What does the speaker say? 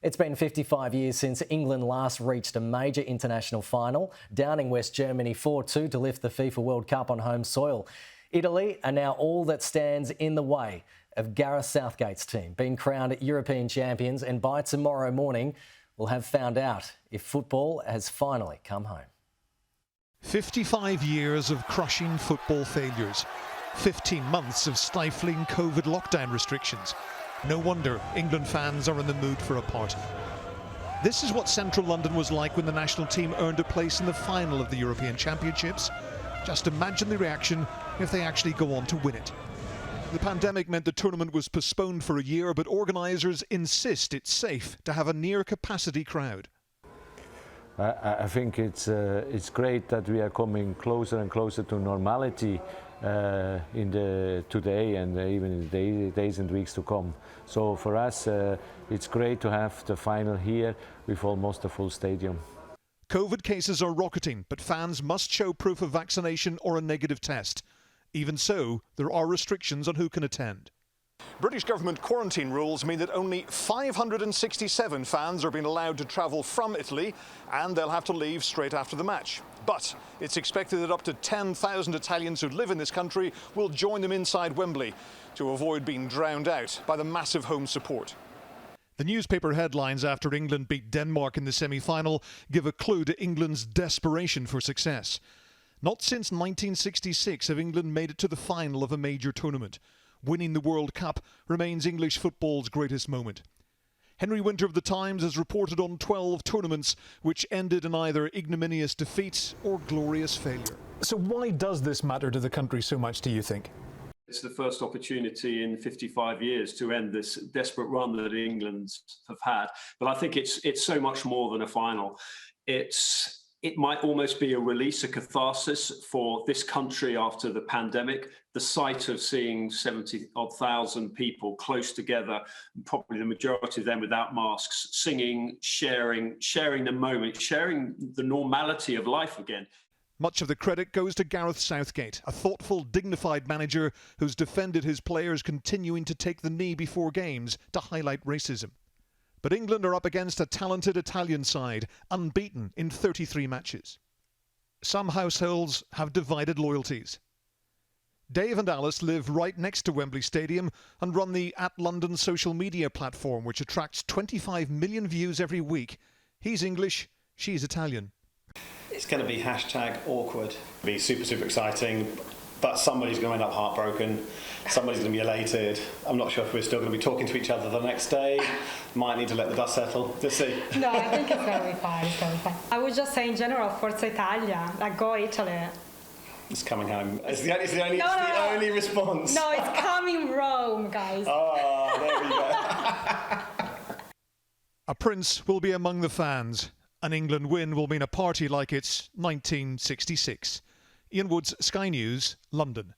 It's been 55 years since England last reached a major international final, downing West Germany 4-2 to lift the FIFA World Cup on home soil. Italy are now all that stands in the way of Gareth Southgate's team being crowned European champions, and by tomorrow morning we'll have found out if football has finally come home. 55 years of crushing football failures. 15 months of stifling COVID lockdown restrictions. No wonder England fans are in the mood for a party. This is what central London was like when the national team earned a place in the final of the European Championships. Just imagine the reaction if they actually go on to win it. The pandemic meant the tournament was postponed for a year, but organisers insist it's safe to have a near-capacity crowd. I think it's great that we are coming closer and closer to normality today and even in the days and weeks to come. So for us, it's great to have the final here with almost a full stadium. COVID cases are rocketing, but fans must show proof of vaccination or a negative test. Even so, there are restrictions on who can attend. British government quarantine rules mean that only 567 fans are being allowed to travel from Italy, and they'll have to leave straight after the match. But it's expected that up to 10,000 Italians who live in this country will join them inside Wembley to avoid being drowned out by the massive home support. The newspaper headlines after England beat Denmark in the semi-final give a clue to England's desperation for success. Not since 1966 have England made it to the final of a major tournament. Winning the World Cup remains English football's greatest moment. Henry Winter of The Times has reported on 12 tournaments which ended in either ignominious defeat or glorious failure. So why does this matter to the country so much, do you think? It's the first opportunity in 55 years to end this desperate run that England have had. But I think it's so much more than a final. It might almost be a release, a catharsis for this country after the pandemic. The sight of seeing 70,000 people close together, probably the majority of them without masks, singing, sharing the moment, sharing the normality of life again. Much of the credit goes to Gareth Southgate, a thoughtful, dignified manager who's defended his players continuing to take the knee before games to highlight racism. But England are up against a talented Italian side, unbeaten in 33 matches. Some households have divided loyalties. Dave and Alice live right next to Wembley Stadium and run the @London social media platform, which attracts 25 million views every week. He's English, she's Italian. It's going to be #awkward. It'll be super, super exciting. But somebody's going to end up heartbroken, somebody's going to be elated. I'm not sure if we're still going to be talking to each other the next day. Might need to let the dust settle. Let's see. No, I think it's going to be fine. It's going to be fine. I would just say in general, Forza Italia, like go Italy. It's coming home. It's the only response. No, it's coming Rome, guys. Oh, there we go. A prince will be among the fans. An England win will mean a party like it's 1966. Ian Woods, Sky News, London.